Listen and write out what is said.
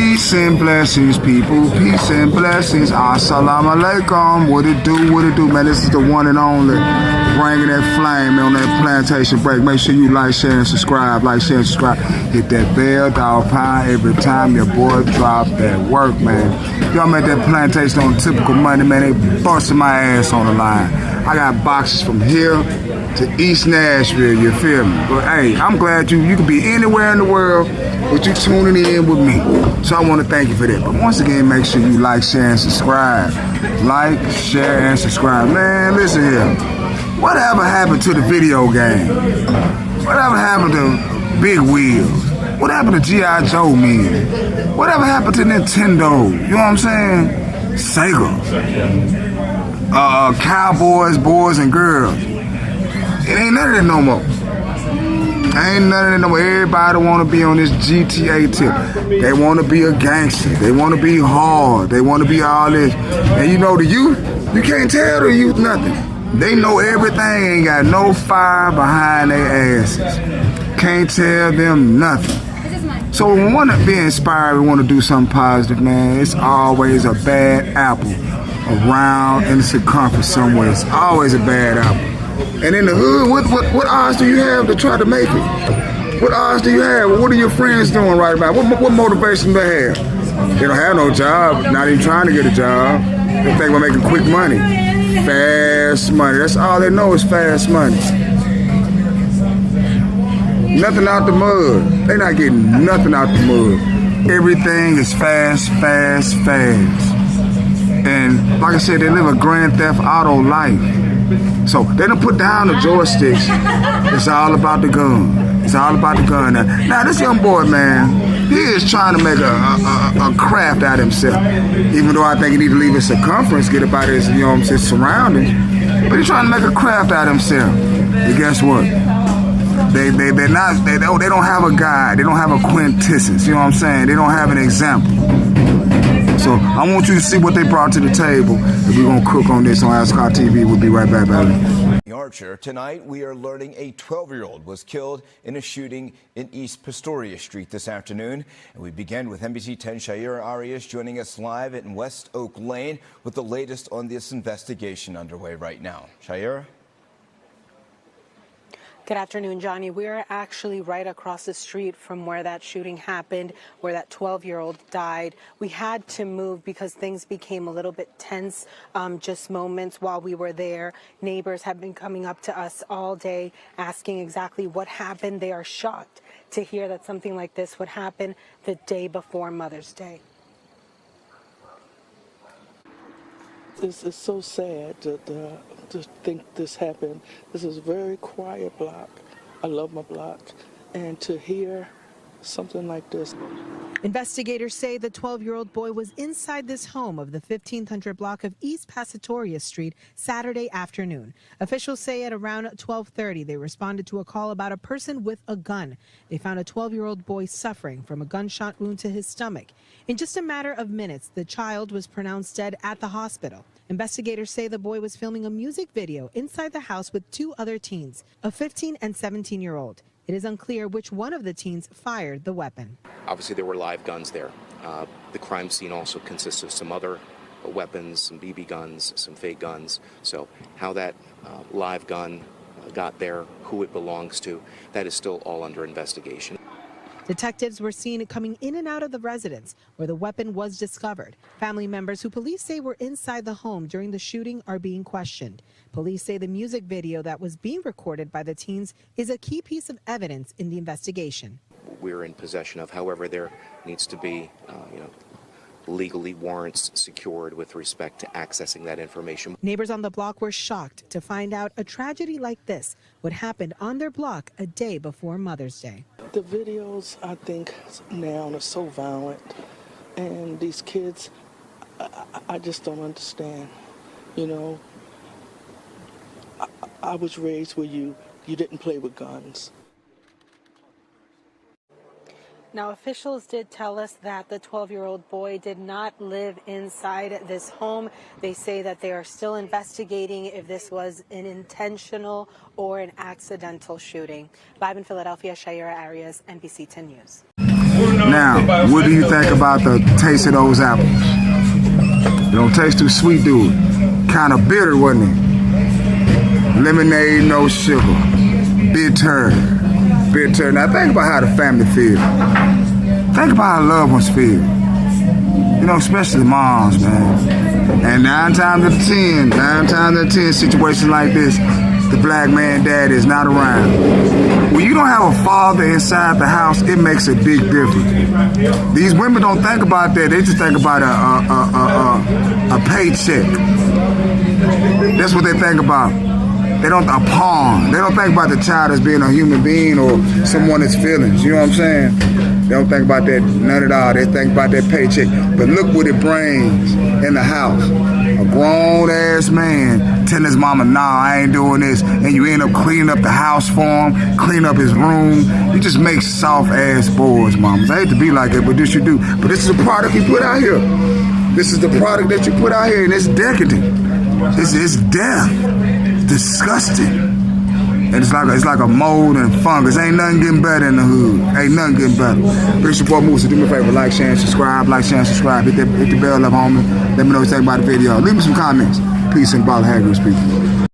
Peace and blessings, people. Peace and blessings. Assalamu alaikum. What it do, man? This is the one and only. Bringing that flame on that plantation break. Make sure you like, share, and subscribe. Like, share, and subscribe. Hit that bell, dog pound every time your boy drop that work, man. Y'all met that plantation on typical Monday, man. They busting my ass on the line. I got boxes from here to East Nashville, you feel me? But hey, I'm glad you can be anywhere in the world, but you tuning in with me. So I want to thank you for that. But once again, make sure you like, share, and subscribe. Like, share, and subscribe. Man, listen here. Whatever happened to the video game? Whatever happened to Big Wheels? What happened to G.I. Joe, man? Whatever happened to Nintendo? You know what I'm saying? Sega. Cowboys, boys, and girls. It ain't none of that no more. Ain't none of that no more. Everybody want to be on this GTA tip. They want to be a gangster. They want to be hard. They want to be all this. And you know the youth, you can't tell the youth nothing. They know everything. Ain't got no fire behind their asses. Can't tell them nothing. So when we want to be inspired, we want to do something positive, man. It's always a bad apple around in the circumference somewhere. It's always a bad apple. And in the hood, what odds do you have to try to make it? What odds do you have? What are your friends doing right now? What motivation do they have? They don't have no job, not even trying to get a job. They think we're making quick money. Fast money. That's all they know is fast money. Nothing out the mud. They're not getting nothing out the mud. Everything is fast, fast, fast. And like I said, they live a Grand Theft Auto life. So they don't put down the joysticks. It's all about the gun. It's all about the gun. Now this young boy, man, he is trying to make a craft out of himself. Even though I think he need to leave his circumference, get about his, you know what I'm saying, surroundings. But he's trying to make a craft out of himself. And guess what? They don't have a guide. They don't have a quintessence. You know what I'm saying? They don't have an example. So I want you to see what they brought to the table. And we're going to cook on this on AskCar TV. We'll be right back, baby. Archer, tonight we are learning a 12-year-old was killed in a shooting in East Pastoria Street this afternoon. And we begin with NBC 10 Shaira Arias joining us live in West Oak Lane with the latest on this investigation underway right now. Shaira? Good afternoon, Johnny. We're actually right across the street from where that shooting happened, where that 12-year-old died. We had to move because things became a little bit tense just moments while we were there. Neighbors have been coming up to us all day asking exactly what happened. They are shocked to hear that something like this would happen the day before Mother's Day. This is so sad to think this happened. This is a very quiet block. I love my block. And to hear something like this. Investigators say the 12-year-old boy was inside this home of the 1500 block of East Pastoria Street Saturday afternoon. Officials say at around 12:30 they responded to a call about a person with a gun. They found a 12-year-old boy suffering from a gunshot wound to his stomach. In just a matter of minutes, the child was pronounced dead at the hospital. Investigators say the boy was filming a music video inside the house with two other teens, a 15 and 17-year-old. It is unclear which one of the teens fired the weapon. Obviously, there were live guns there. The crime scene also consists of some other weapons, some BB guns, some fake guns. So how that live gun got there, who it belongs to, that is still all under investigation. Detectives were seen coming in and out of the residence where the weapon was discovered. Family members who police say were inside the home during the shooting are being questioned. Police say the music video that was being recorded by the teens is a key piece of evidence in the investigation. We're in possession of, however, there needs to be, legally warrants secured with respect to accessing that information. Neighbors on the block were shocked to find out a tragedy like this would happen on their block a day before Mother's Day. The videos, I think, now are so violent. And these kids, I just don't understand. You know, I was raised where you didn't play with guns. Now, officials did tell us that the 12-year-old boy did not live inside this home. They say that they are still investigating if this was an intentional or an accidental shooting. Live in Philadelphia, Shaira Arias, NBC 10 News. Now, what do you think about the taste of those apples? It don't taste too sweet, do it? Kind of bitter, wasn't it? Lemonade, no sugar. Bitter. Bitter. Now think about how the family feels. Think about how loved ones feel. You know, especially moms, man. And 9 times out of 10 situations like this, the black man dad is not around. When you don't have a father inside the house, it makes a big difference. These women don't think about that. They just think about a paycheck. That's what they think about. They don't, a pawn. They don't think about the child as being a human being or someone that's feelings. You know what I'm saying? They don't think about that none at all. They think about that paycheck. But look what it brings in the house. A grown-ass man telling his mama, nah, I ain't doing this. And you end up cleaning up the house for him, clean up his room. You just make soft-ass boys, mamas. I hate to be like that, but this you do. But this is the product you put out here. This is the product that you put out here, and it's decadent. It's death. Disgusting. And it's like a mold and fungus. Ain't nothing getting better in the hood. Ain't nothing getting better. But it's your boy Moose. Do me a favor, like, share, and subscribe. Like, share, and subscribe. Hit the bell up, homie. Let me know what you think about the video. Leave me some comments. Peace and ball, Haggard speaking.